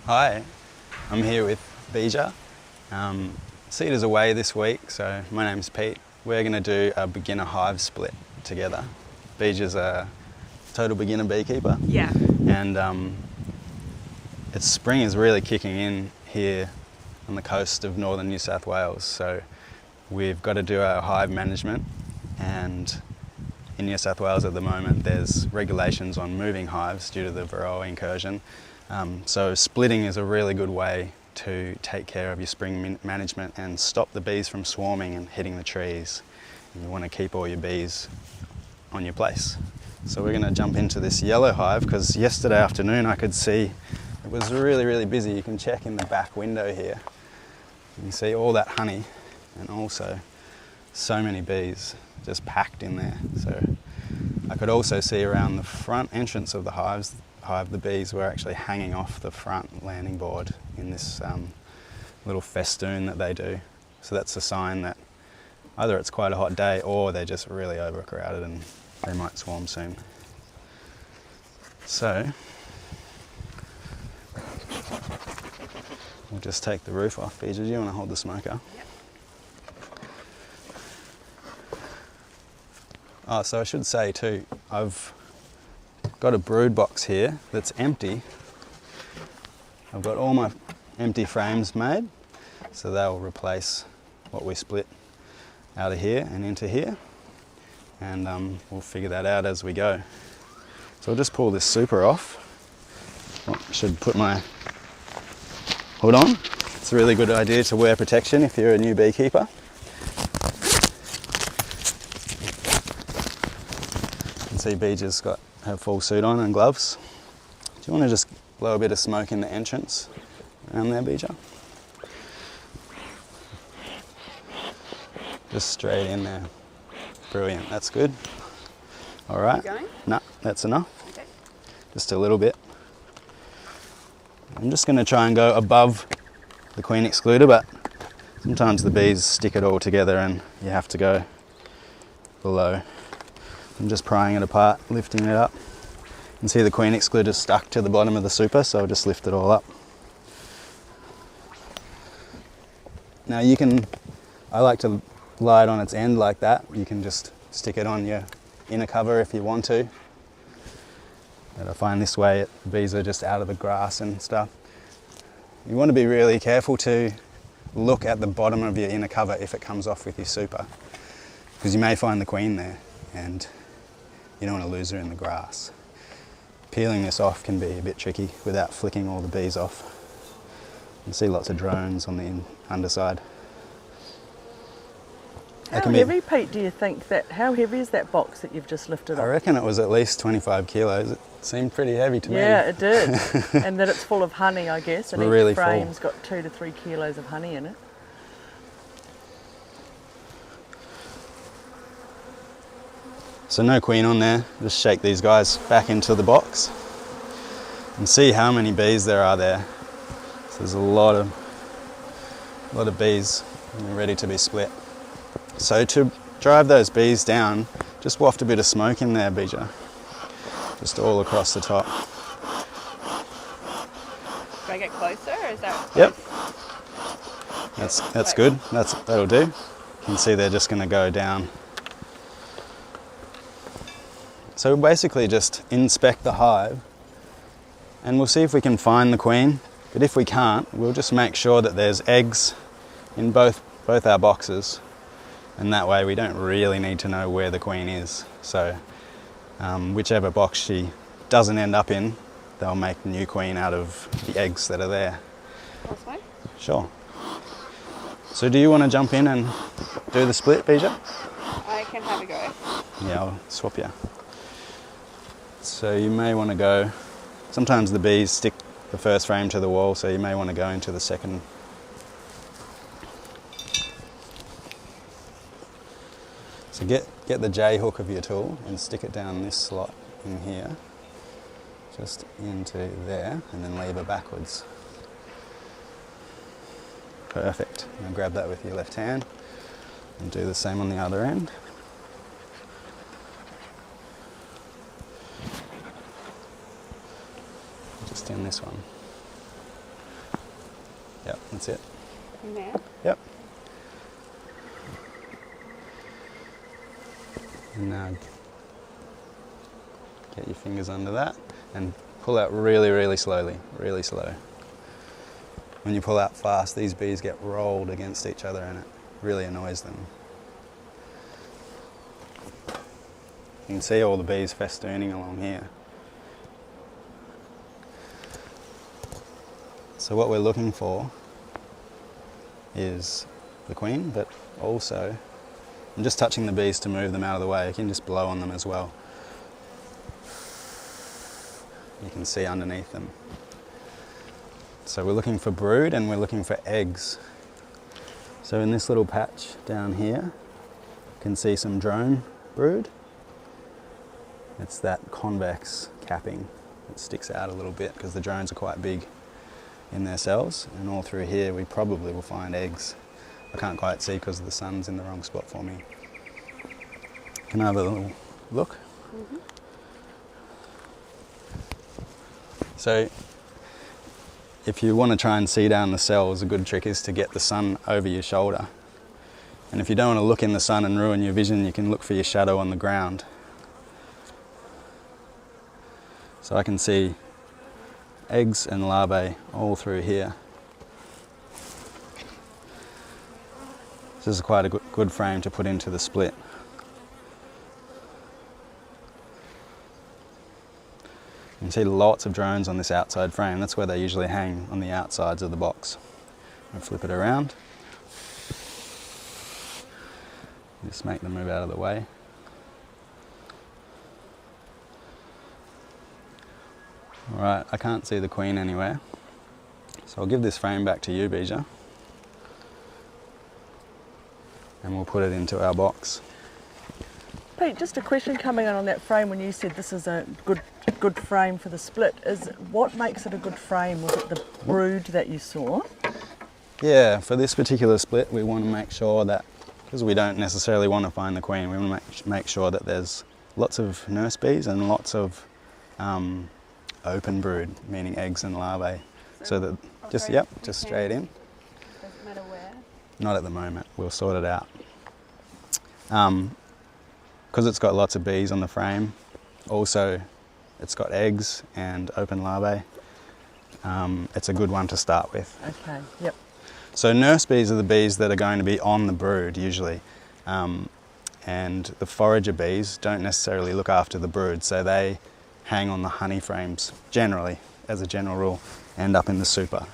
Hi, I'm here with Bija. Cedar's away this week, so my name's Pete. We're going to do a beginner hive split together. Bija's a total beginner beekeeper. Yeah. And it's spring is really kicking in here on the coast of northern New South Wales, so we've got to do our hive management, and in New South Wales at the moment there's regulations on moving hives due to the varroa incursion. So splitting is a really good way to take care of your spring management and stop the bees from swarming and hitting the trees. And you want to keep all your bees on your place. So we're going to jump into this yellow hive because yesterday afternoon I could see it was really busy. You can check in the back window here. You can see all that honey and also so many bees just packed in there. So I could also see around the front entrance of the hive, the bees were actually hanging off the front landing board in this little festoon that they do. So that's a sign that either it's quite a hot day or they're just really overcrowded and they might swarm soon. So we'll just take the roof off. Bija, do you want to hold the smoker? Yep. Oh, so I should say too, I've got a brood box here that's empty. I've got all my empty frames made, so they'll replace what we split out of here and into here, and we'll figure that out as we go. So I'll just pull this super off. Oh, I should put my hood on. It's a really good idea to wear protection if you're a new beekeeper. You can see Bija's got her full suit on and gloves. Do you want to just blow a bit of smoke in the entrance around there, Bija? Just straight in there. Brilliant, that's good. All right. Keep going? No, that's enough. Okay. Just a little bit. I'm just going to try and go above the queen excluder, but sometimes the bees stick it all together and you have to go below. I'm just prying it apart, lifting it up. You can see the queen excluder stuck to the bottom of the super, so I'll just lift it all up. Now you can, I like to lie it on its end like that. You can just stick it on your inner cover if you want to. But I find this way the bees are just out of the grass and stuff. You want to be really careful to look at the bottom of your inner cover if it comes off with your super, because you may find the queen there and you don't want to lose her in the grass. Peeling this off can be a bit tricky without flicking all the bees off. You can see lots of drones on the underside. How heavy, Pete, do you think that, how heavy is that box that you've just lifted I up? reckon it was at least 25 kilos. It seemed pretty heavy to me. Yeah, it did. And that it's full of honey, I guess, and Really each frame's got 2 to 3 kilos of honey in it. So no queen on there. Just shake these guys back into the box and see how many bees there are there. So there's a lot of bees ready to be split. So to drive those bees down, just waft a bit of smoke in there, Bija. Just all across the top. Do I get closer, or is that close? Yep. That's good. That'll do. You can see they're just going to go down. So we'll basically just inspect the hive and we'll see if we can find the queen. But if we can't, we'll just make sure that there's eggs in both our boxes, and that way we don't really need to know where the queen is. So whichever box she doesn't end up in, they'll make the new queen out of the eggs that are there. This way? Sure. So do you want to jump in and do the split, Bija? I can have a go. Yeah, I'll swap you. So you may want to go, sometimes the bees stick the first frame to the wall, so you may want to go into the second. So get the J hook of your tool and stick it down this slot in here, just into there, and then lever backwards. Perfect. Now grab that with your left hand and do the same on the other end. Just in this one. Yep, that's it. In there? Yep. And now get your fingers under that and pull out really, really slowly, really slow. When you pull out fast, these bees get rolled against each other and it really annoys them. You can see all the bees festooning along here. So what we're looking for is the queen, but also I'm just touching the bees to move them out of the way. You can just blow on them as well. You can see underneath them. So we're looking for brood and we're looking for eggs. So in this little patch down here, you can see some drone brood. It's that convex capping that sticks out a little bit because the drones are quite big in their cells, and all through here we probably will find eggs. I can't quite see because the sun's in the wrong spot for me. Can I have a little look? Mm-hmm. So if you want to try and see down the cells, a good trick is to get the sun over your shoulder. And if you don't want to look in the sun and ruin your vision, you can look for your shadow on the ground. So I can see eggs and larvae all through here. This is quite a good frame to put into the split. You can see lots of drones on this outside frame. That's where they usually hang, on the outsides of the box. I'll flip it around. Just make them move out of the way. Alright, I can't see the queen anywhere. So I'll give this frame back to you, Bija. And we'll put it into our box. Pete, just a question coming on that frame when you said this is a good frame for the split. Is what makes it a good frame? Was it the brood that you saw? Yeah, for this particular split we want to make sure that, because we don't necessarily want to find the queen, we want to make sure that there's lots of nurse bees and lots of open brood, meaning eggs and larvae. So that, just straight in. Doesn't matter where? Not at the moment, we'll sort it out. Because it's got lots of bees on the frame, also it's got eggs and open larvae, it's a good one to start with. Okay, yep. So nurse bees are the bees that are going to be on the brood usually, and the forager bees don't necessarily look after the brood, so they hang on the honey frames generally, as a general rule, end up in the super.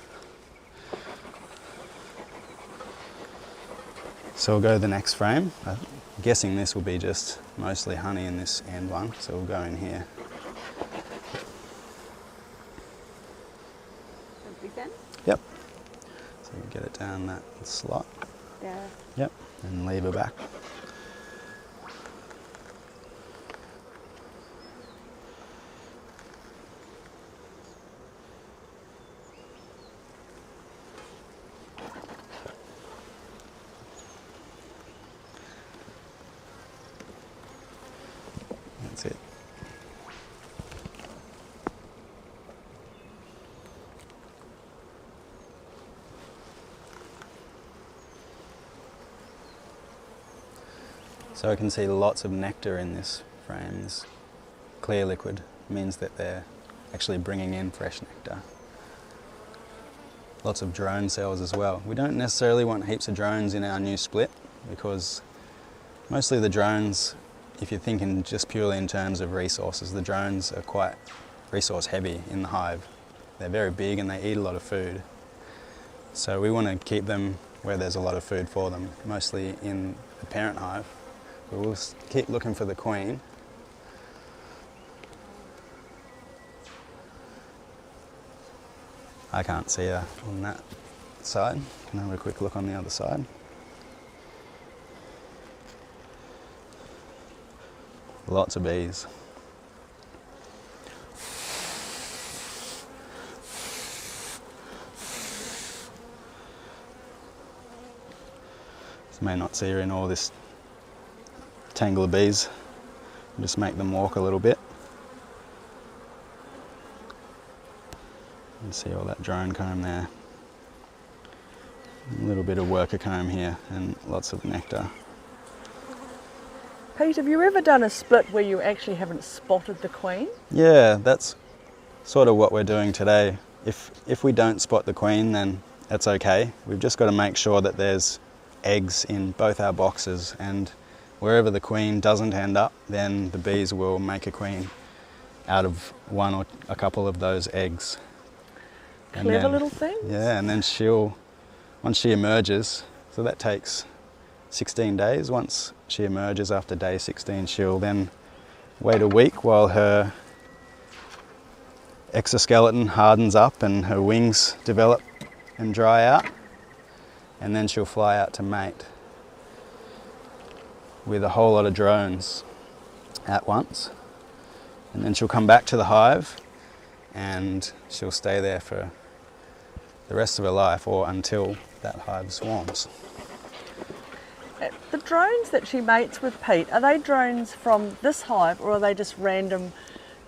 So we'll go to the next frame. I'm guessing this will be just mostly honey in this end one, so we'll go in here. Big then? Yep. So we get it down that slot. Yeah. Yep, and lever back. That's it. So I can see lots of nectar in this frame. This clear liquid means that they're actually bringing in fresh nectar. Lots of drone cells as well. We don't necessarily want heaps of drones in our new split because mostly the drones, if you're thinking just purely in terms of resources, the drones are quite resource heavy in the hive. They're very big and they eat a lot of food. So we want to keep them where there's a lot of food for them, mostly in the parent hive. But we'll keep looking for the queen. I can't see her on that side. Can I have a quick look on the other side? Lots of bees. Just may not see her in all this tangle of bees. Just make them walk a little bit. And see all that drone comb there. A little bit of worker comb here and lots of nectar. Pete, have you ever done a split where you actually haven't spotted the queen? Yeah, that's sort of what we're doing today. If we don't spot the queen, then that's okay. We've just got to make sure that there's eggs in both our boxes, and wherever the queen doesn't end up, then the bees will make a queen out of one or a couple of those eggs. And Clever then- little thing. Yeah, and then once she emerges, so that takes 16 days. Once she emerges after day 16, she'll then wait a week while her exoskeleton hardens up and her wings develop and dry out, and then she'll fly out to mate with a whole lot of drones at once, and then she'll come back to the hive and she'll stay there for the rest of her life or until that hive swarms. The drones that she mates with, Pete, are they drones from this hive or are they just random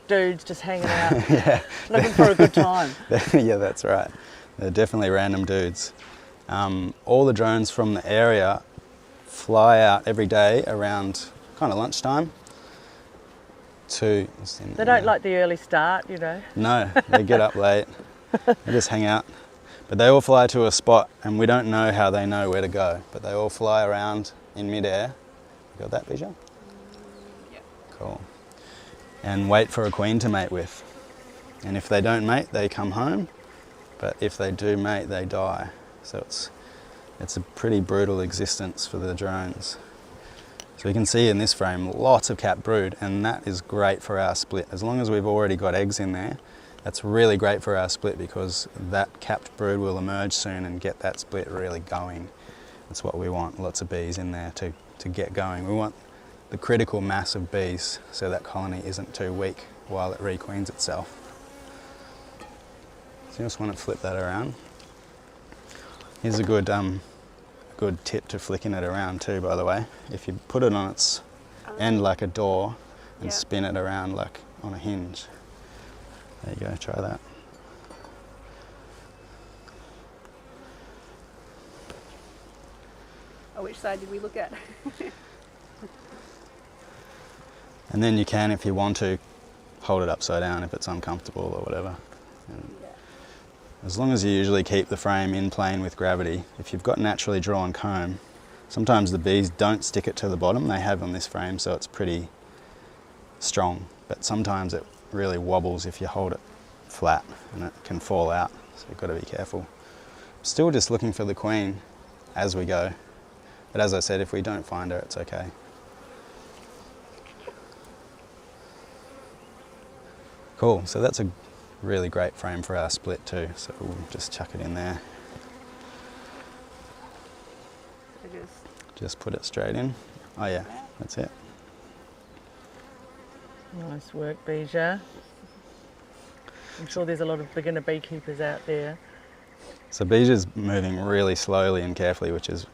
dudes just hanging out looking for a good time? Yeah, that's right. They're definitely random dudes. All the drones from the area fly out every day around kind of lunchtime to... They don't like the early start, you know. No, they get up late. They just hang out. But they all fly to a spot, and we don't know how they know where to go, but they all fly around in midair. You got that, Bija? Yeah. Cool. And wait for a queen to mate with. And if they don't mate, they come home. But if they do mate, they die. So it's a pretty brutal existence for the drones. So you can see in this frame lots of capped brood, and that is great for our split. As long as we've already got eggs in there, that's really great for our split because that capped brood will emerge soon and get that split really going. That's what we want, lots of bees in there to get going. We want the critical mass of bees so that colony isn't too weak while it requeens itself. So you just want to flip that around. Here's a good tip to flicking it around too, by the way. If you put it on its end like a door and spin it around like on a hinge. There you go, try that. Oh, which side did we look at? And then you can, if you want to, hold it upside down if it's uncomfortable or whatever. And as long as you usually keep the frame in plane with gravity, if you've got naturally drawn comb, sometimes the bees don't stick it to the bottom. They have on this frame, so it's pretty strong. But sometimes it really wobbles if you hold it flat and it can fall out, so you've got to be careful. Still just looking for the queen as we go, but as I said, if we don't find her, it's okay. Cool, so that's a really great frame for our split too, so we'll just chuck it in there. Just put it straight in. Oh yeah, that's it. Nice work, Bija. I'm sure there's a lot of beginner beekeepers out there. So Bija's moving really slowly and carefully, which is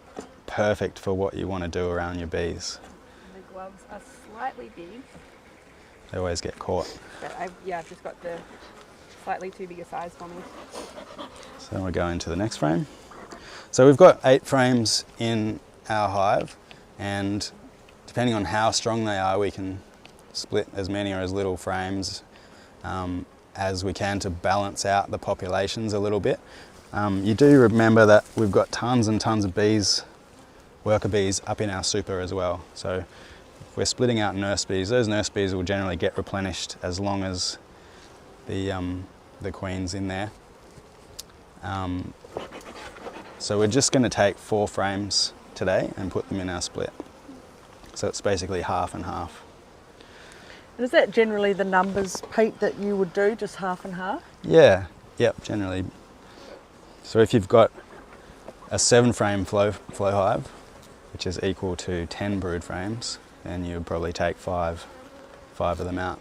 perfect for what you want to do around your bees. And the gloves are slightly big, They always get caught. but I've just got the slightly too big a size for me. So we'll go into the next frame. So we've got 8 frames in our hive, and depending on how strong they are, we can split as many or as little frames as we can to balance out the populations a little bit. You do remember that we've got tons and tons of bees, worker bees, up in our super as well. So if we're splitting out nurse bees, those nurse bees will generally get replenished as long as the queen's in there. So we're just going to take 4 frames today and put them in our split. So it's basically half and half. And is that generally the numbers, Pete, that you would do, just half and half? Yeah, yep, generally. So if you've got a 7-frame flow hive, which is equal to 10 brood frames, then you would probably take 5 of them out.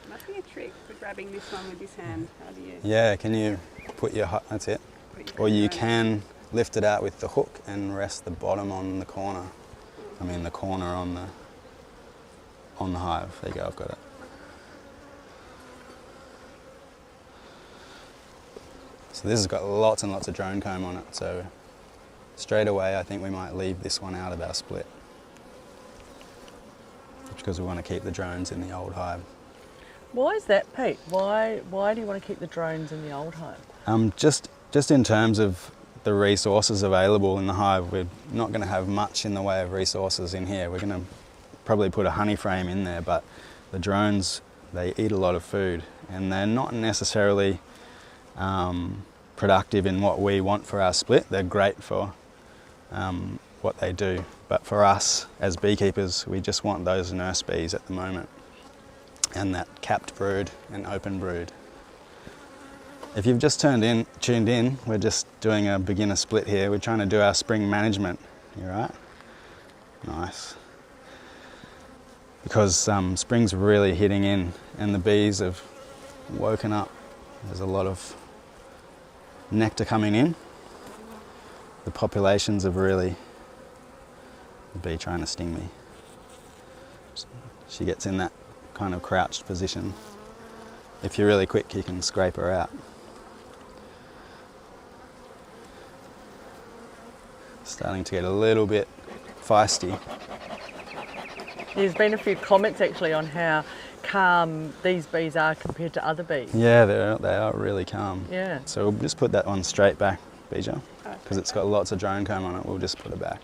Must be a trick for grabbing this one with this hand. How do you? Yeah, can you put your, that's it. Or you can lift it out with the hook and rest the bottom on the corner. I mean the corner on the hive. There you go, I've got it. So this has got lots and lots of drone comb on it, so straight away I think we might leave this one out of our split, because we want to keep the drones in the old hive. Why is that, Pete? Why do you want to keep the drones in the old hive? Just in terms of the resources available in the hive, we're not going to have much in the way of resources in here. We're going to probably put a honey frame in there, but the drones, they eat a lot of food and they're not necessarily productive in what we want for our split. They're great for what they do, but for us as beekeepers, we just want those nurse bees at the moment, and that capped brood and open brood. If you've just tuned in, we're just doing a beginner split here. We're trying to do our spring management. You right? Nice. Because spring's really hitting in and the bees have woken up. There's a lot of nectar coming in. The populations have really... The bee trying to sting me. She gets in that kind of crouched position. If you're really quick, you can scrape her out. Starting to get a little bit feisty. There's been a few comments actually on how calm these bees are compared to other bees. Yeah, they are really calm. Yeah. So we'll just put that one straight back, Bija, because it's got lots of drone comb on it. We'll just put it back.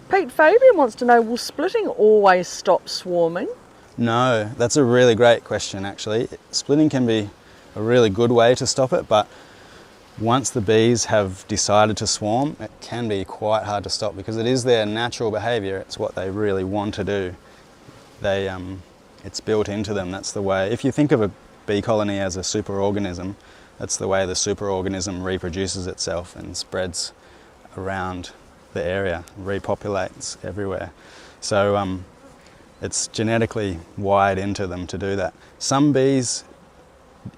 Pete, Fabian wants to know, will splitting always stop swarming? No, that's a really great question actually. Splitting can be a really good way to stop it, but once the bees have decided to swarm, it can be quite hard to stop because it is their natural behaviour. It's what they really want to do. It's built into them. That's the way. If you think of a bee colony as a superorganism, that's the way the superorganism reproduces itself and spreads around the area, repopulates everywhere. So it's genetically wired into them to do that. Some bees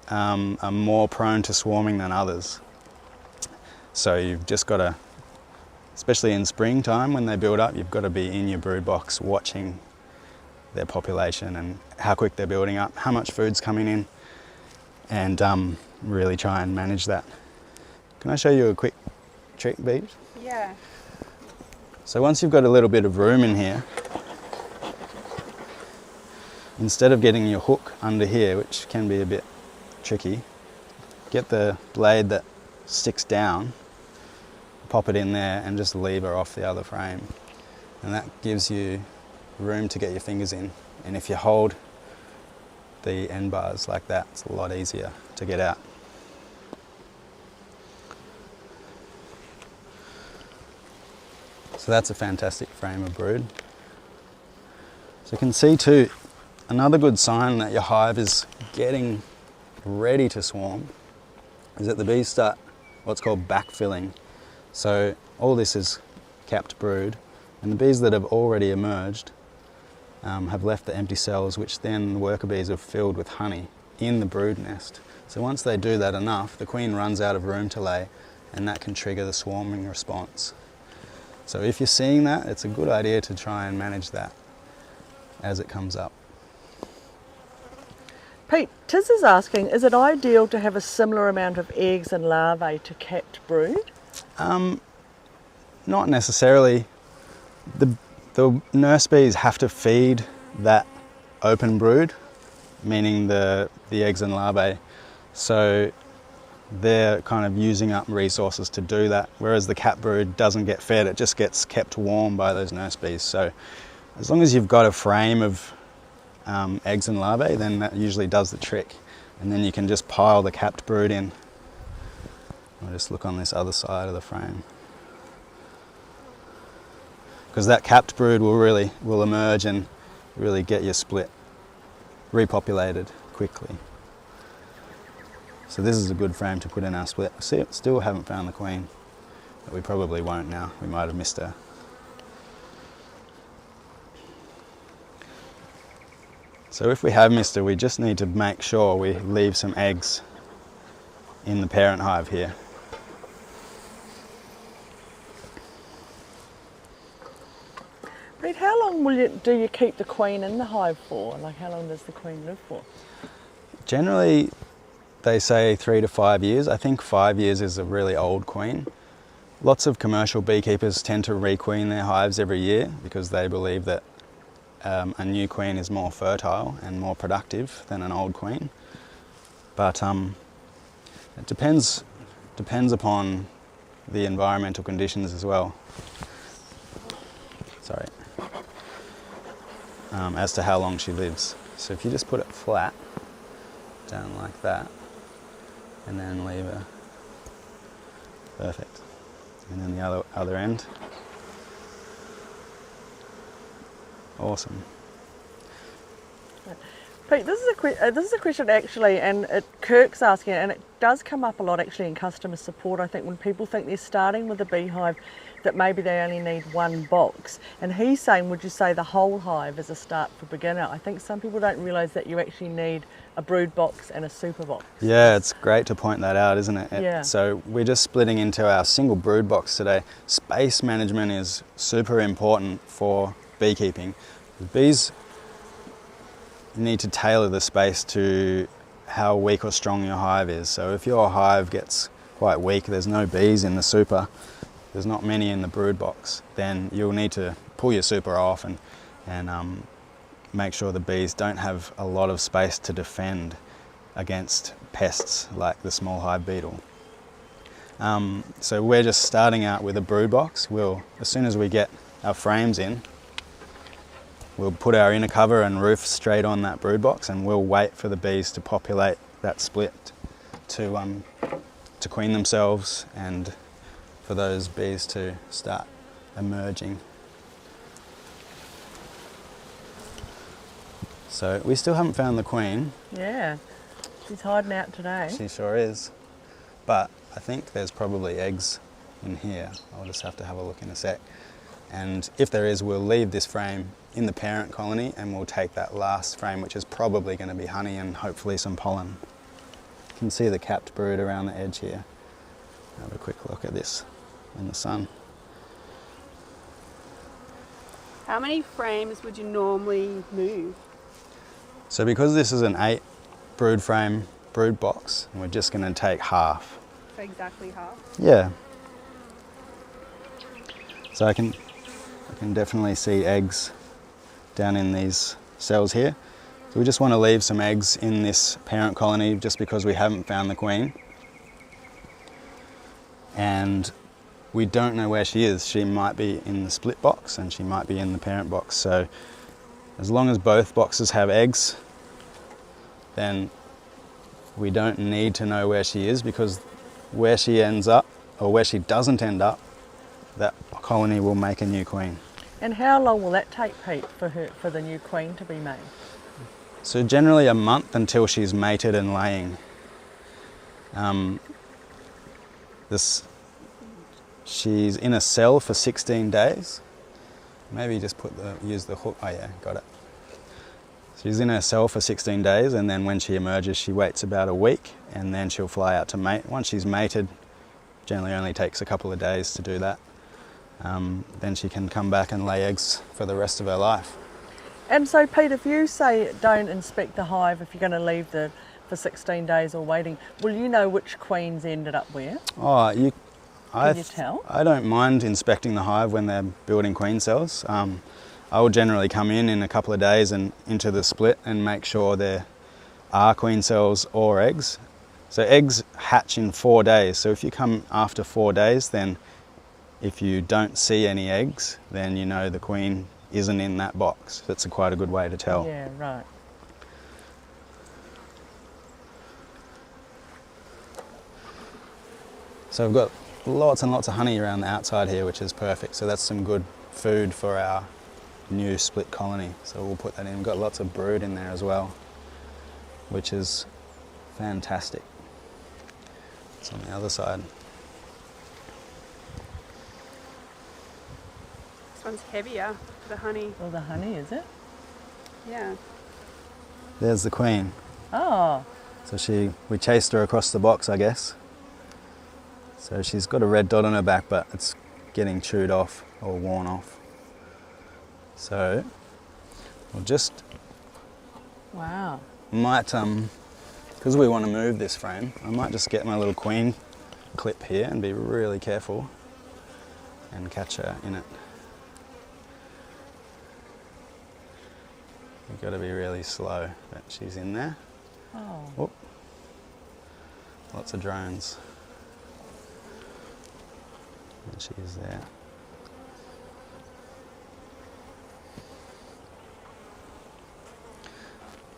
are more prone to swarming than others. So you've just got to, especially in springtime when they build up, you've got to be in your brood box watching their population and how quick they're building up, how much food's coming in, and really try and manage that. Can I show you a quick trick, Beej? Yeah. So once you've got a little bit of room in here, instead of getting your hook under here, which can be a bit tricky, get the blade that sticks down, pop it in there and just lever off the other frame. And that gives you room to get your fingers in. And if you hold the end bars like that, it's a lot easier to get out. So that's a fantastic frame of brood. So you can see too, another good sign that your hive is getting ready to swarm is that the bees start what's called backfilling. So all this is capped brood, and the bees that have already emerged have left the empty cells, which then the worker bees have filled with honey in the brood nest. So once they do that enough, the queen runs out of room to lay, and that can trigger the swarming response. So if you're seeing that, it's a good idea to try and manage that as it comes up. Pete, Tiz is asking, is it ideal to have a similar amount of eggs and larvae to capped brood? Not necessarily. The nurse bees have to feed that open brood, meaning the eggs and larvae. So they're kind of using up resources to do that, whereas the capped brood doesn't get fed, it just gets kept warm by those nurse bees. So as long as you've got a frame of eggs and larvae, then that usually does the trick. And then you can just pile the capped brood in. I'll just look on this other side of the frame. Because that capped brood will emerge and really get your split repopulated quickly. So this is a good frame to put in our split. Still haven't found the queen, but we probably won't now. We might have missed her. So if we have missed her, we just need to make sure we leave some eggs in the parent hive here. Pete, how long do you keep the queen in the hive for? Like, how long does the queen live for? Generally, they say 3 to 5 years. I think 5 years is a really old queen. Lots of commercial beekeepers tend to requeen their hives every year because they believe that a new queen is more fertile and more productive than an old queen. But it depends upon the environmental conditions as well. Sorry. As to how long she lives. So if you just put it flat down like that and then leave her, perfect. And then the other end. Awesome. Pete, this is a question actually, and Kirk's asking it, and it does come up a lot actually in customer support. I think when people think they're starting with a beehive, that maybe they only need one box, and he's saying, would you say the whole hive is a start for beginner? I think some people don't realise that you actually need a brood box and a super box. Yeah, it's great to point that out, isn't it? Yeah. So we're just splitting into our single brood box today. Space management is super important for beekeeping. The bees, you need to tailor the space to how weak or strong your hive is. So if your hive gets quite weak, there's no bees in the super, there's not many in the brood box, then you'll need to pull your super off and make sure the bees don't have a lot of space to defend against pests like the small hive beetle. So we're just starting out with a brood box. As soon as we get our frames in, we'll put our inner cover and roof straight on that brood box, and we'll wait for the bees to populate that split to queen themselves and for those bees to start emerging. So we still haven't found the queen. Yeah, she's hiding out today. She sure is. But I think there's probably eggs in here. I'll just have to have a look in a sec. And if there is, we'll leave this frame in the parent colony and we'll take that last frame, which is probably going to be honey and hopefully some pollen. You can see the capped brood around the edge here. Have a quick look at this in the sun. How many frames would you normally move? So because this is an 8 brood frame brood box, we're just going to take half. So exactly half? Yeah. So I can definitely see eggs down in these cells here. So we just want to leave some eggs in this parent colony just because we haven't found the queen. And we don't know where she is. She might be in the split box and she might be in the parent box. So as long as both boxes have eggs, then we don't need to know where she is, because where she ends up or where she doesn't end up, that colony will make a new queen. And how long will that take, Pete, for the new queen to be made? So generally a month until she's mated and laying. She's in a cell for 16 days. Maybe just use the hook. Oh yeah, got it. She's in her cell for 16 days, and then when she emerges, she waits about a week, and then she'll fly out to mate. Once she's mated, generally only takes a couple of days to do that. Then she can come back and lay eggs for the rest of her life. And so, Pete, if you say don't inspect the hive if you're going to leave for 16 days or waiting, will you know which queens ended up where? Oh, Can you tell? I don't mind inspecting the hive when they're building queen cells. I will generally come in a couple of days and into the split and make sure there are queen cells or eggs. So eggs hatch in 4 days. So if you come after 4 days, then if you don't see any eggs, then you know the queen isn't in that box. That's quite a good way to tell. Yeah, right. So we've got lots and lots of honey around the outside here, which is perfect. So that's some good food for our new split colony. So we'll put that in. We've got lots of brood in there as well, which is fantastic. It's on the other side. This one's heavier, the honey. Well, the honey, is it? Yeah. There's the queen. Oh. So we chased her across the box, I guess. So she's got a red dot on her back, but it's getting chewed off or worn off. So we'll just Wow. might because we want to move this frame, I might just get my little queen clip here and be really careful and catch her in it. You've got to be really slow, but she's in there. Oh. Whoop. Lots of drones. And she's there.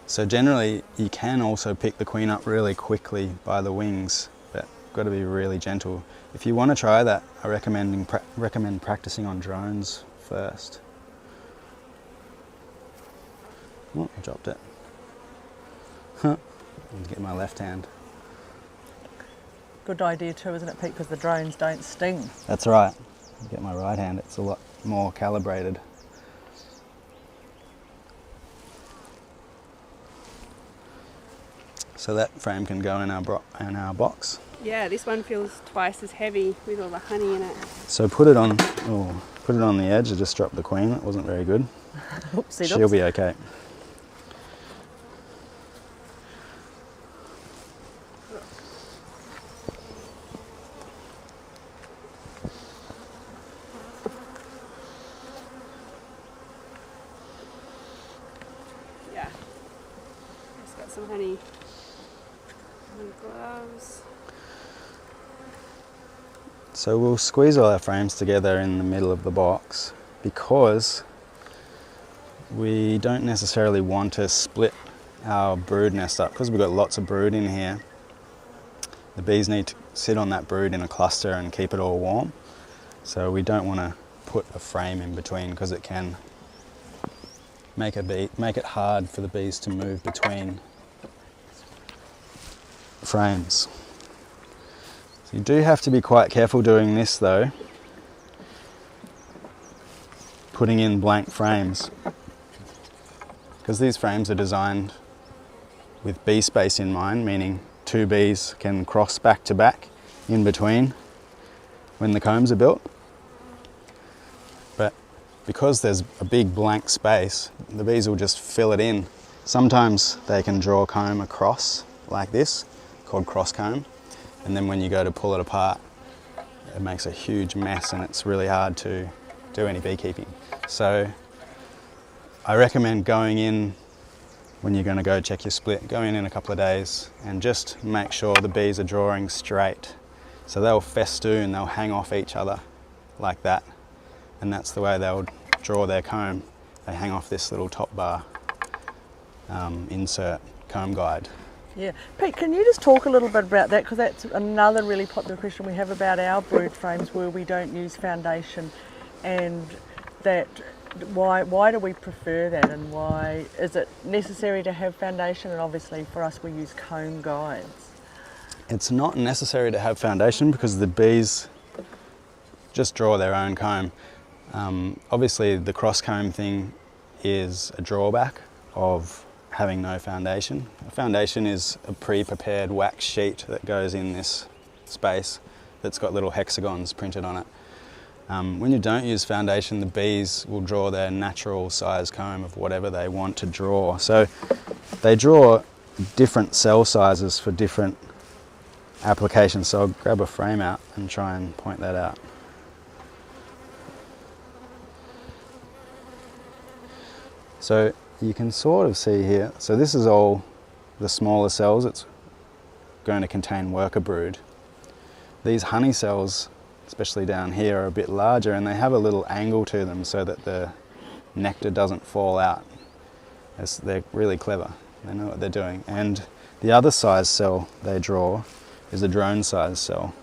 So generally you can also pick the queen up really quickly by the wings, but got to be really gentle. If you want to try that, I recommend practicing on drones first. Oh, I dropped it. Huh. I'll get my left hand. Good idea too, isn't it, Pete? Because the drones don't sting. That's right. I'll get my right hand, it's a lot more calibrated. So that frame can go in our box. Yeah, this one feels twice as heavy with all the honey in it. So put it on the edge. I just dropped the queen. It wasn't very good. Oopsie She'll be okay. Yeah. Just got some honey. And gloves. So we'll squeeze all our frames together in the middle of the box because we don't necessarily want to split our brood nest up because we've got lots of brood in here. The bees need to sit on that brood in a cluster and keep it all warm. So we don't want to put a frame in between because it can make it hard for the bees to move between frames. So you do have to be quite careful doing this though, putting in blank frames, because these frames are designed with bee space in mind, meaning two bees can cross back to back in between when the combs are built. But because there's a big blank space, the bees will just fill it in. Sometimes they can draw a comb across like this, called cross comb, and then when you go to pull it apart, it makes a huge mess and it's really hard to do any beekeeping. So I recommend going in when you're going to go check your split, go in a couple of days and just make sure the bees are drawing straight. So they'll festoon, they'll hang off each other like that, and that's the way they'll draw their comb. They hang off this little top bar insert comb guide. Yeah. Pete, can you just talk a little bit about that? Because that's another really popular question we have about our brood frames where we don't use foundation, and that why do we prefer that, and why is it necessary to have foundation? And obviously for us we use comb guides. It's not necessary to have foundation because the bees just draw their own comb. Obviously the cross comb thing is a drawback of having no foundation. A foundation is a pre-prepared wax sheet that goes in this space that's got little hexagons printed on it. When you don't use foundation, the bees will draw their natural size comb of whatever they want to draw. So they draw different cell sizes for different applications. So I'll grab a frame out and try and point that out. So you can sort of see here, so this is all the smaller cells. It's going to contain worker brood. These honey cells, especially down here, are a bit larger and they have a little angle to them so that the nectar doesn't fall out. They're really clever, they know what they're doing. And the other size cell they draw is a drone size cell,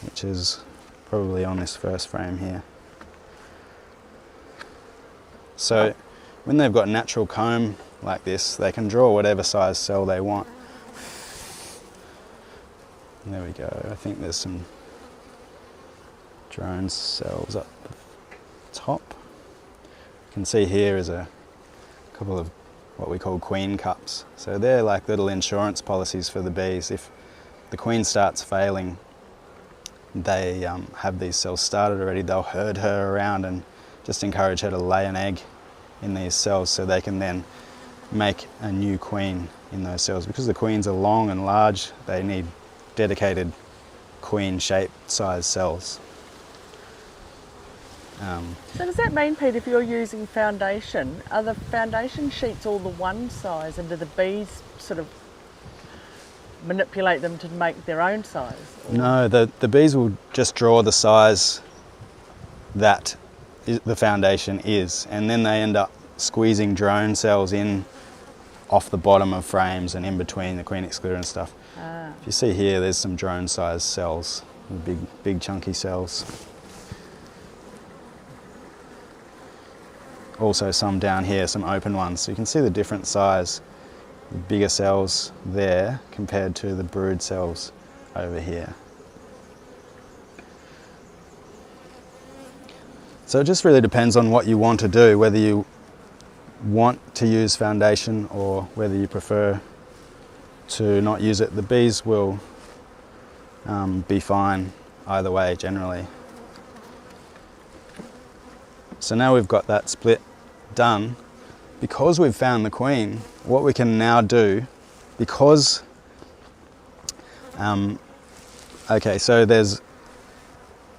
which is probably on this first frame here. So when they've got natural comb like this, they can draw whatever size cell they want. And there we go. I think there's some drone cells up the top. You can see here is a couple of what we call queen cups. So they're like little insurance policies for the bees. If the queen starts failing, they have these cells started already. They'll herd her around and just encourage her to lay an egg in these cells so they can then make a new queen in those cells. Because the queens are long and large, they need dedicated queen-shaped size cells. So does that mean, Pete, if you're using foundation, are the foundation sheets all the one size, and do the bees sort of manipulate them to make their own size? Or? No, the bees will just draw the size that the foundation is, and then they end up squeezing drone cells in off the bottom of frames and in between the queen excluder and stuff. If you see here, there's some drone sized cells, big chunky cells. Also some down here, some open ones. So you can see the different size, the bigger cells there compared to the brood cells over here. So it just really depends on what you want to do, whether you want to use foundation or whether you prefer to not use it. The bees will be fine either way generally. So now we've got that split done. Because we've found the queen, what we can now do, because okay, so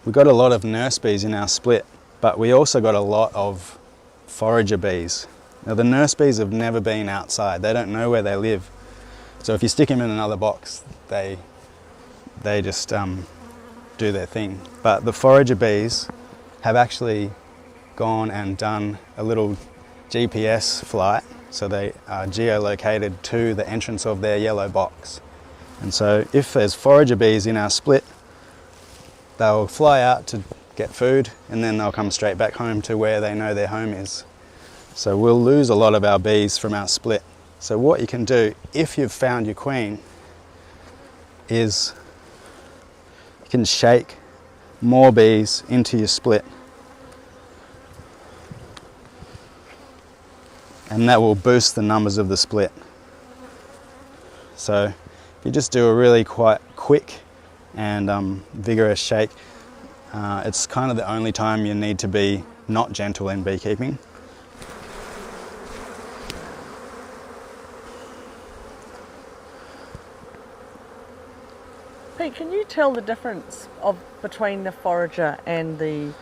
we've got a lot of nurse bees in our split, but we also got a lot of forager bees. Now the nurse bees have never been outside, they don't know where they live. So if you stick them in another box, they just do their thing. But the forager bees have actually gone and done a little GPS flight, so they are geolocated to the entrance of their yellow box. And so if there's forager bees in our split, they'll fly out to get food and then they'll come straight back home to where they know their home is. So we'll lose a lot of our bees from our split. So what you can do if you've found your queen is you can shake more bees into your split, and that will boost the numbers of the split. So if you just do a really quite quick and vigorous shake, it's kind of the only time you need to be not gentle in beekeeping. Pete, can you tell the difference between the forager and the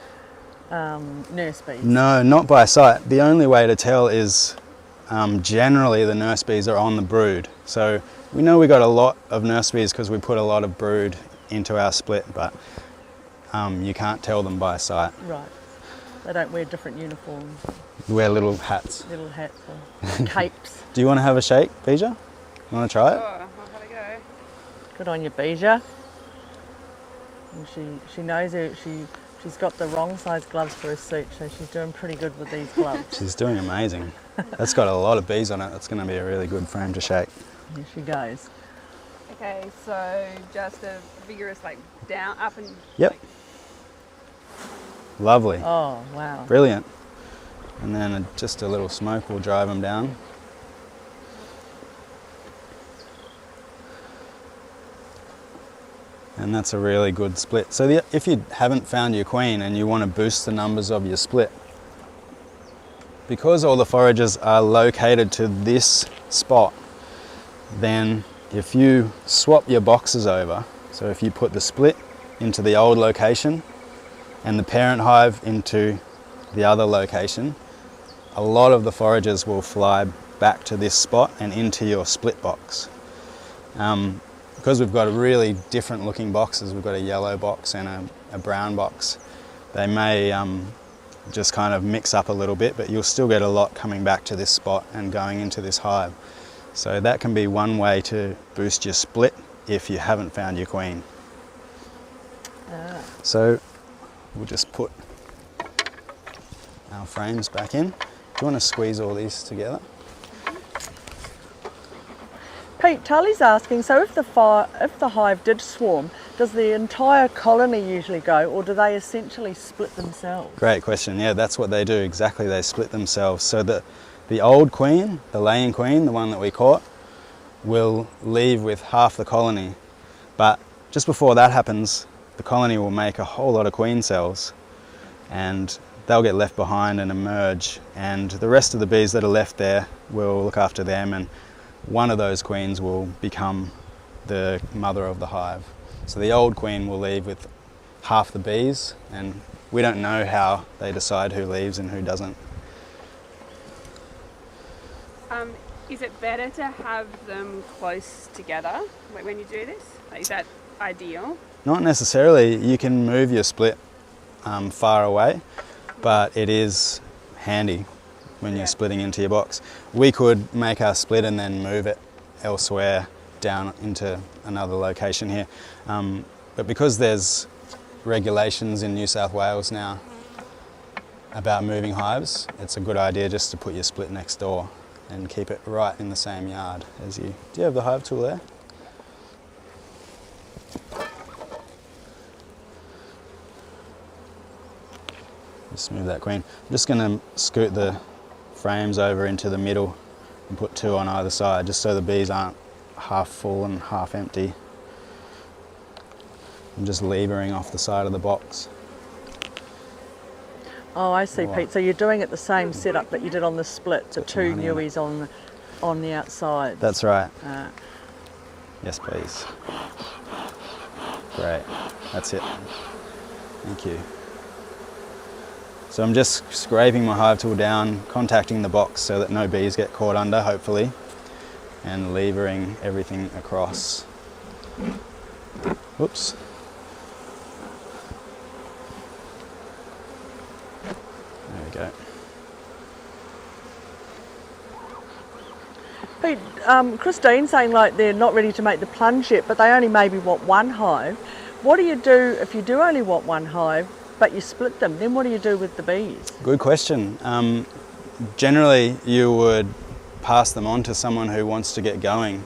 nurse bees? No, not by sight. The only way to tell is generally the nurse bees are on the brood. So we know we got a lot of nurse bees because we put a lot of brood into our split, but you can't tell them by sight. Right. They don't wear different uniforms. They wear little hats. Little hats or capes. Do you want to have a shake, Bija? You want to try it? Oh, I'll have a go. Good on you, Bija. And she knows it. She's got the wrong size gloves for her suit, so she's doing pretty good with these gloves. She's doing amazing. That's got a lot of bees on it. That's going to be a really good frame to shake. Here she goes. Okay, so just a vigorous down, up and... Yep. Lovely. Oh, wow. Brilliant. And then just a little smoke will drive them down. And that's a really good split. So if you haven't found your queen and you want to boost the numbers of your split, because all the foragers are located to this spot, then if you swap your boxes over, so if you put the split into the old location and the parent hive into the other location, a lot of the foragers will fly back to this spot and into your split box. Because we've got really different looking boxes, we've got a yellow box and a brown box, they may just kind of mix up a little bit, but you'll still get a lot coming back to this spot and going into this hive. So that can be one way to boost your split if you haven't found your queen. So we'll just put our frames back in. Do you want to squeeze all these together? Pete, Tully's asking, so if the hive did swarm, does the entire colony usually go, or do they essentially split themselves? Great question. Yeah, that's what they do exactly. They split themselves. So the old queen, the laying queen, the one that we caught, will leave with half the colony. But just before that happens, the colony will make a whole lot of queen cells and they'll get left behind and emerge, and the rest of the bees that are left there will look after them, and one of those queens will become the mother of the hive. So the old queen will leave with half the bees, and we don't know how they decide who leaves and who doesn't. Is it better to have them close together when you do this? Like, is that ideal? Not necessarily. You can move your split far away, but it is handy when you're splitting into your box. We could make our split and then move it elsewhere down into another location here. But because there's regulations in New South Wales now about moving hives, it's a good idea just to put your split next door and keep it right in the same yard as you. Do you have the hive tool there? Just move that queen. I'm just going to scoot the frames over into the middle and put 2 on either side, just so the bees aren't half full and half empty. I'm just levering off the side of the box. Oh, I see, Pete. So you're doing it the same setup that you did on the split, the 2 newies on the outside. That's right. Yes, please. Great. That's it. Thank you. So I'm just scraping my hive tool down, contacting the box so that no bees get caught under, hopefully, and levering everything across. Whoops. There we go. Pete, Christine's saying like they're not ready to make the plunge yet, but they only maybe want 1 hive. What do you do if you do only want 1 hive, but you split them? Then what do you do with the bees? Good question. Generally, you would pass them on to someone who wants to get going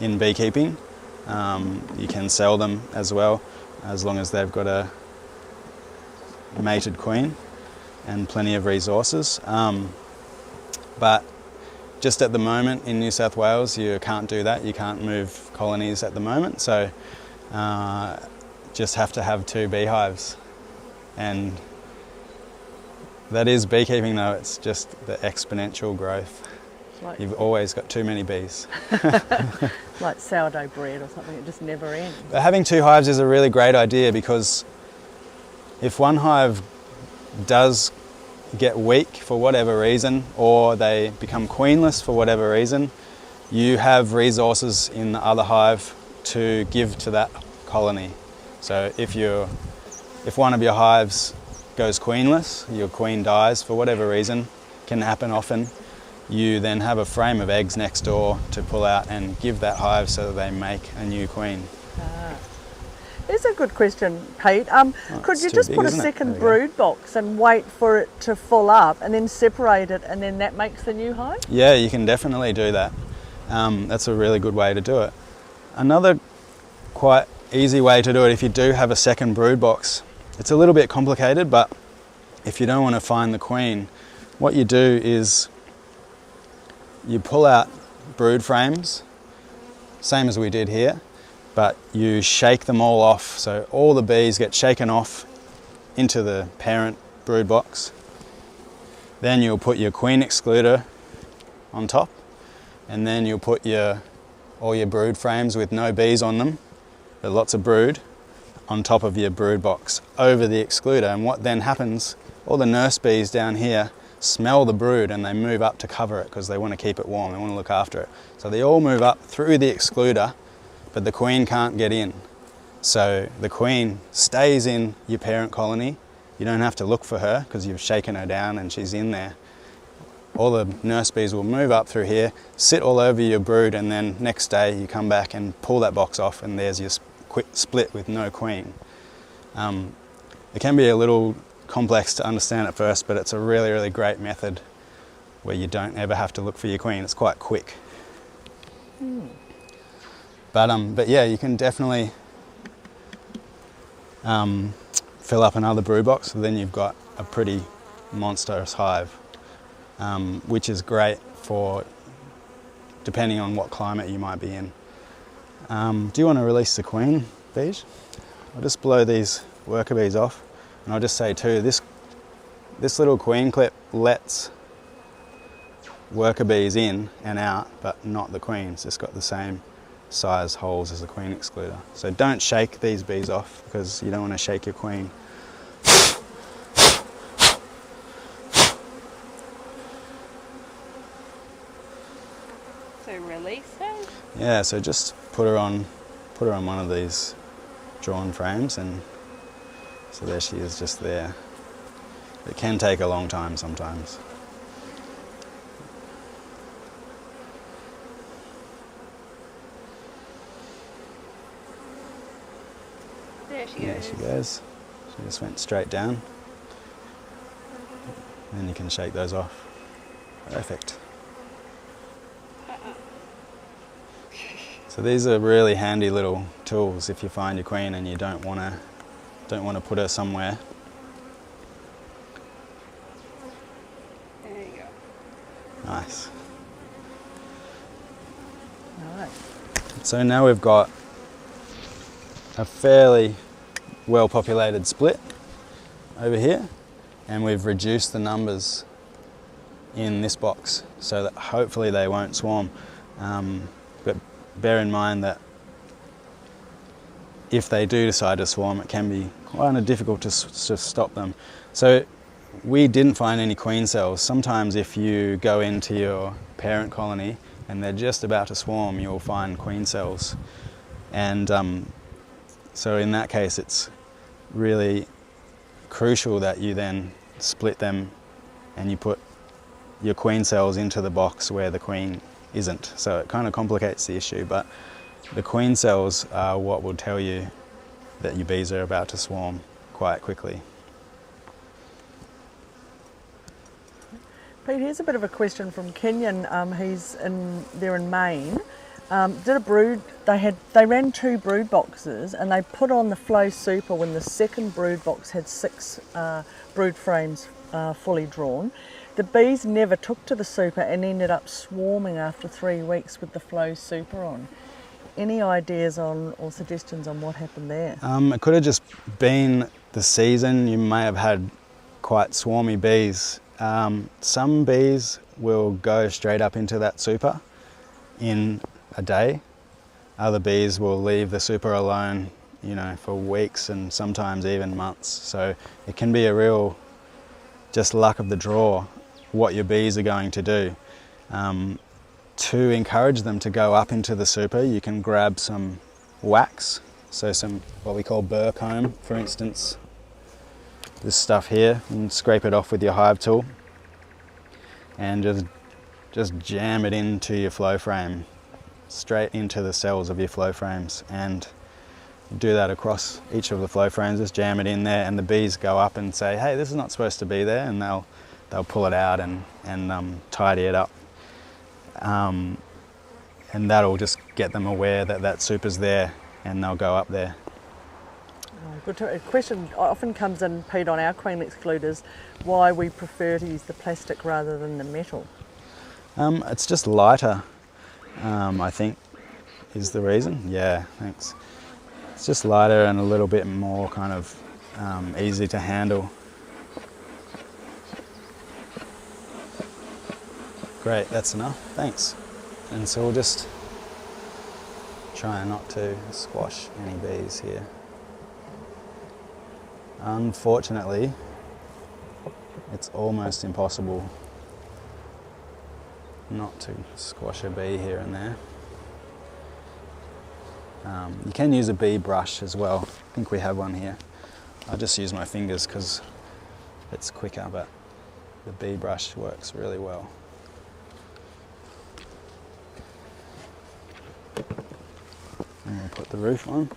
in beekeeping. You can sell them as well, as long as they've got a mated queen and plenty of resources. But just at the moment in New South Wales, you can't do that. You can't move colonies at the moment, so just have to have 2 beehives. And that is beekeeping, though. It's just the exponential growth. You've always got too many bees. Like sourdough bread or something, it just never ends. But having 2 hives is a really great idea, because if one hive does get weak for whatever reason, or they become queenless for whatever reason, you have resources in the other hive to give to that colony. So if one of your hives goes queenless, your queen dies for whatever reason, can happen often, you then have a frame of eggs next door to pull out and give that hive so that they make a new queen. It's a good question, Pete. Could you just put a second brood box and wait for it to full up and then separate it, and then that makes the new hive? Yeah, you can definitely do that. That's a really good way to do it. Another quite easy way to do it, if you do have a second brood box, it's a little bit complicated, but if you don't want to find the queen, what you do is you pull out brood frames, same as we did here, but you shake them all off, so all the bees get shaken off into the parent brood box. Then you'll put your queen excluder on top, and then you'll put all your brood frames with no bees on them, but lots of brood, on top of your brood box over the excluder. And what then happens, all the nurse bees down here smell the brood and they move up to cover it because they want to keep it warm, they want to look after it. So they all move up through the excluder, but the queen can't get in. So the queen stays in your parent colony. You don't have to look for her because you've shaken her down and she's in there. All the nurse bees will move up through here, sit all over your brood, and then next day you come back and pull that box off and there's your quick split with no queen. It can be a little complex to understand at first, but it's a really, really great method where you don't ever have to look for your queen. It's quite quick. But yeah, you can definitely fill up another brood box, so then you've got a pretty monstrous hive, which is great for depending on what climate you might be in. Do you want to release the queen bees? I'll just blow these worker bees off, and I'll just say too, this little queen clip lets worker bees in and out, but not the queen. It's just got the same size holes as the queen excluder. So don't shake these bees off, because you don't want to shake your queen. So release her? Yeah, so just put her on one of these drawn frames, and so there she is, just there. It can take a long time sometimes. There she goes. There she goes. She just went straight down. Then you can shake those off. Perfect. So these are really handy little tools if you find your queen and you don't want to put her somewhere. There you go. Nice. Right. So now we've got a fairly well populated split over here, and we've reduced the numbers in this box so that hopefully they won't swarm. But bear in mind that if they do decide to swarm, it can be kind of difficult to stop them. So we didn't find any queen cells. Sometimes if you go into your parent colony and they're just about to swarm, you'll find queen cells. And so in that case, it's really crucial that you then split them and you put your queen cells into the box where the queen isn't. So it kind of complicates the issue, but the queen cells are what will tell you that your bees are about to swarm quite quickly. Pete, here's a bit of a question from Kenyon. He's there in Maine. Did a brood. They ran 2 brood boxes, and they put on the flow super when the second brood box had 6 brood frames fully drawn. The bees never took to the super and ended up swarming after 3 weeks with the flow super on. Any ideas on or suggestions on what happened there? It could have just been the season. You may have had quite swarmy bees. Some bees will go straight up into that super in a day. Other bees will leave the super alone, for weeks and sometimes even months. So it can be a real just luck of the draw what your bees are going to do. To encourage them to go up into the super, you can grab some wax, so some what we call burr comb, for instance. This stuff here, and scrape it off with your hive tool and just jam it into your flow frame, straight into the cells of your flow frames, and do that across each of the flow frames. Just jam it in there, and the bees go up and say, hey, this is not supposed to be there, and they'll pull it out and tidy it up. And that'll just get them aware that that super's there, and they'll go up there. A question often comes in, Pete, on our queen excluders, why we prefer to use the plastic rather than the metal. It's just lighter, I think, is the reason. Yeah, thanks. It's just lighter and a little bit more kind of easy to handle. Great, that's enough, thanks. And so we'll just try not to squash any bees here. Unfortunately, it's almost impossible not to squash a bee here and there. You can use a bee brush as well. I think we have one here. I'll just use my fingers because it's quicker, but the bee brush works really well. And we'll put the roof on.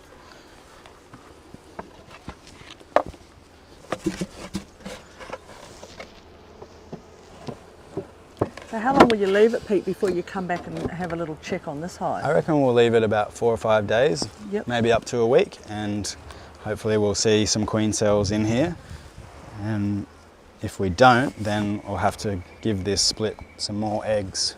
So how long will you leave it, Pete, before you come back and have a little check on this hive? I reckon we'll leave it about 4 or 5 days, Yep. maybe up to a week, and hopefully we'll see some queen cells in here. And if we don't, then we'll have to give this split some more eggs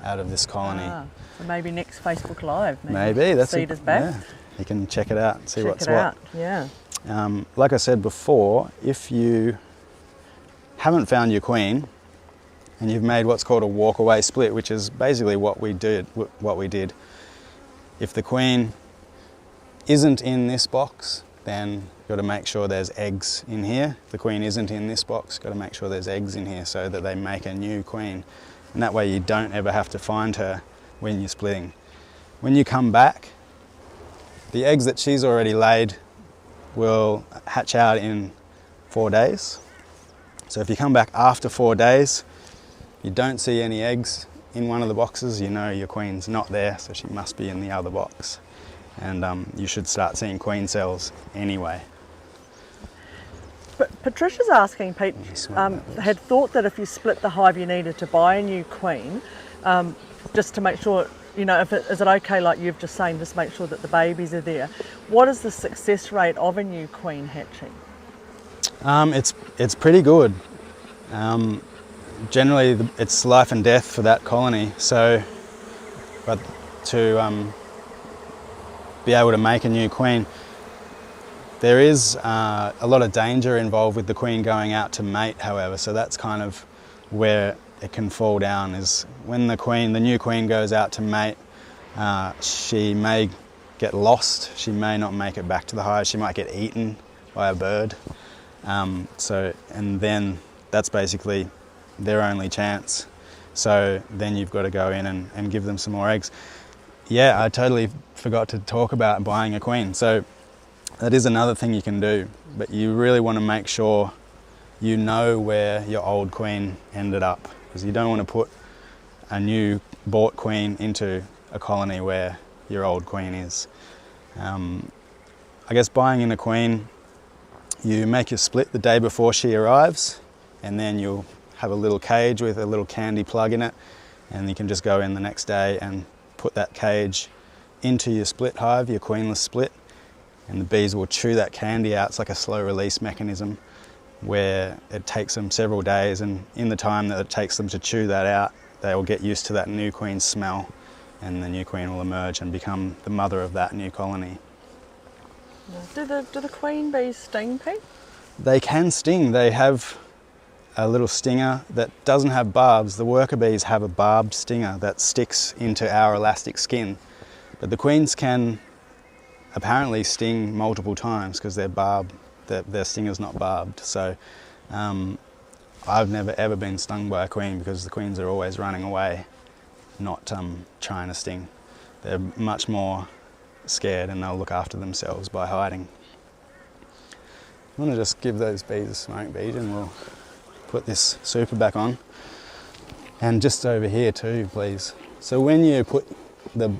out of this colony. So maybe next Facebook Live. Maybe that's seed is back. Yeah, you can check it out and see what's Check it what. out. Yeah. Like I said before, if you haven't found your queen and you've made what's called a walk-away split, which is basically what we did. If the queen isn't in this box, then you've got to make sure there's eggs in here. If the queen isn't in this box, got to make sure there's eggs in here so that they make a new queen. And that way you don't ever have to find her when you're splitting. When you come back, the eggs that she's already laid will hatch out in 4 days. So if you come back after 4 days, you don't see any eggs in one of the boxes, you know your queen's not there, so she must be in the other box. And you should start seeing queen cells anyway. But Patricia's asking, Pete, had thought that if you split the hive you needed to buy a new queen, just to make sure, you know, is it okay, like you've just saying, just make sure that the babies are there. What is the success rate of a new queen hatching? It's pretty good. Generally it's life and death for that colony, so but to be able to make a new queen, there is a lot of danger involved with the queen going out to mate, however, so that's kind of where it can fall down, is when the new queen goes out to mate, she may get lost, she may not make it back to the hive, she might get eaten by a bird. And then that's basically their only chance. So then you've got to go in and give them some more eggs. Yeah, I totally forgot to talk about buying a queen. So that is another thing you can do, but you really want to make sure you know where your old queen ended up, because you don't want to put a new bought queen into a colony where your old queen is. I guess buying in a queen, you make your split the day before she arrives, and then you'll have a little cage with a little candy plug in it, and you can just go in the next day and put that cage into your split hive, your queenless split, and the bees will chew that candy out. It's like a slow release mechanism where it takes them several days, and in the time that it takes them to chew that out, they will get used to that new queen smell, and the new queen will emerge and become the mother of that new colony. Do the queen bees sting, Pete? They can sting. They have a little stinger that doesn't have barbs. The worker bees have a barbed stinger that sticks into our elastic skin. But the queens can apparently sting multiple times because their stinger's not barbed. So I've never ever been stung by a queen because the queens are always running away, not trying to sting. They're much more scared and they'll look after themselves by hiding. I'm going to just give those bees a smoke bead and we'll put this super back on. And just over here too, please. So when you put the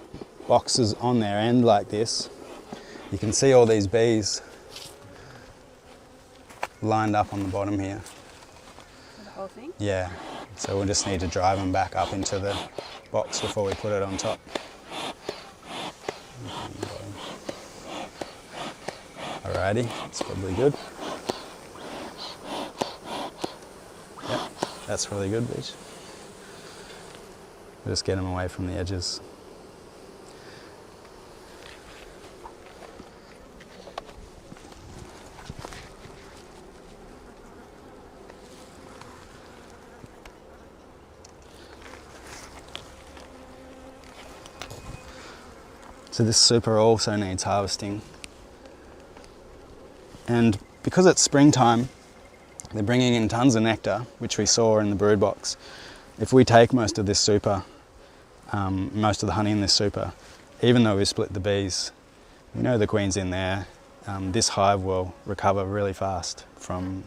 boxes on their end like this, you can see all these bees lined up on the bottom here. The whole thing? Yeah, so we'll just need to drive them back up into the box before we put it on top. Alrighty, that's probably good. Yep, that's really good, Beach. We'll just get them away from the edges. So this super also needs harvesting. And because it's springtime, they're bringing in tons of nectar, which we saw in the brood box. If we take most of this super, most of the honey in this super, even though we split the bees, we know the queen's in there. This hive will recover really fast from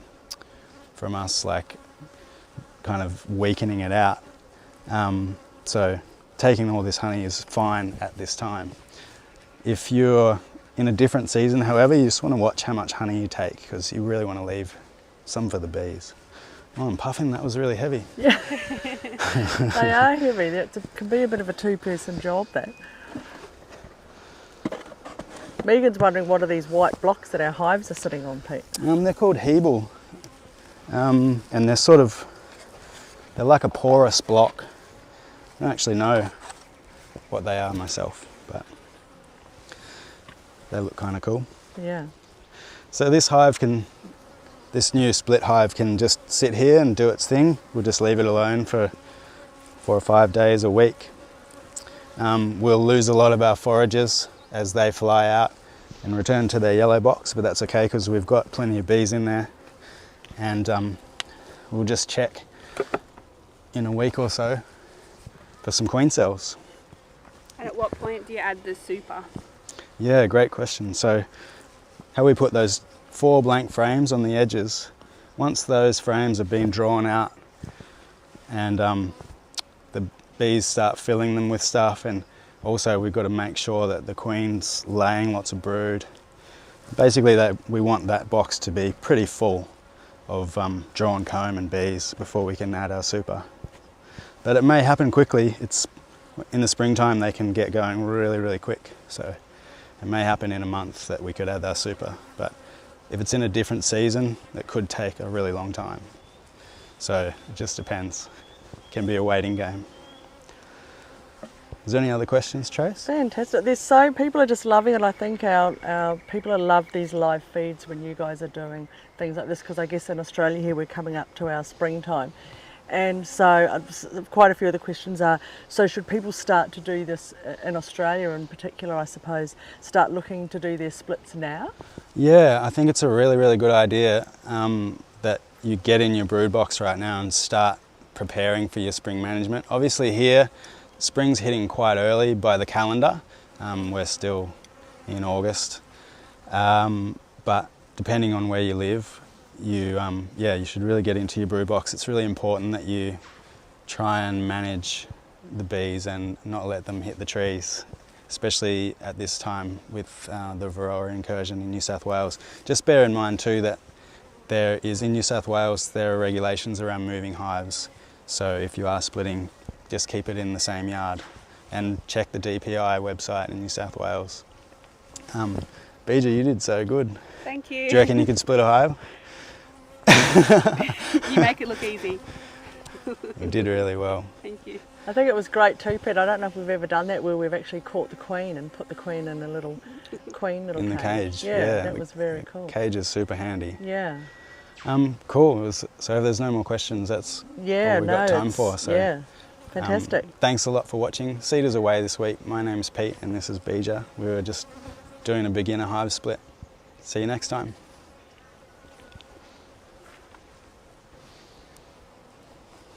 us, like kind of weakening it out. So taking all this honey is fine at this time. If you're in a different season, however, you just want to watch how much honey you take because you really want to leave some for the bees. Oh, I'm puffing, that was really heavy. Yeah, they are heavy. It can be a bit of a two-person job, that. Megan's wondering, what are these white blocks that our hives are sitting on, Pete? They're called Hebel, and they're like a porous block. I don't actually know what they are myself, but they look kind of cool. Yeah. So this hive can this new split hive can just sit here and do its thing. We'll just leave it alone for 4 or 5 days a week. We'll lose a lot of our foragers as they fly out and return to their yellow box, but that's okay because we've got plenty of bees in there. And we'll just check in a week or so for some queen cells. And at what point do you add the super? Yeah, great question. So how we put those 4 blank frames on the edges, once those frames have been drawn out and the bees start filling them with stuff, and also we've got to make sure that the queen's laying lots of brood. Basically we want that box to be pretty full of drawn comb and bees before we can add our super. But it may happen quickly. It's in the springtime they can get going really, really quick. So it may happen in a month that we could add our super. But if it's in a different season, it could take a really long time. So it just depends. It can be a waiting game. Is there any other questions, Trace? Fantastic. People are just loving it. I think our people love these live feeds when you guys are doing things like this, because I guess in Australia here we're coming up to our springtime. And so quite a few of the questions are, so should people start to do this in Australia in particular, I suppose, start looking to do their splits now? Yeah, I think it's a really, really good idea that you get in your brood box right now and start preparing for your spring management. Obviously here, spring's hitting quite early by the calendar. We're still in August. But depending on where you live, you should really get into your brood box. It's really important that you try and manage the bees and not let them hit the trees, especially at this time with the Varroa incursion in New South Wales. Just bear in mind too that in New South Wales there are regulations around moving hives. So if you are splitting, just keep it in the same yard and check the DPI website in New South Wales. Bija, you did so good. Thank you. Do you reckon you could split a hive? You make it look easy. You did really well. Thank you. I think it was great too, Pete. I don't know if we've ever done that where we've actually caught the queen and put the queen in a little In the cage. Yeah, that was very cool. Cage is super handy. Yeah. Cool. So if there's no more questions, that's all we've got time for. So, yeah, fantastic. Thanks a lot for watching. Seeders away this week. My name's Pete and this is Bija. We were just doing a beginner hive split. See you next time.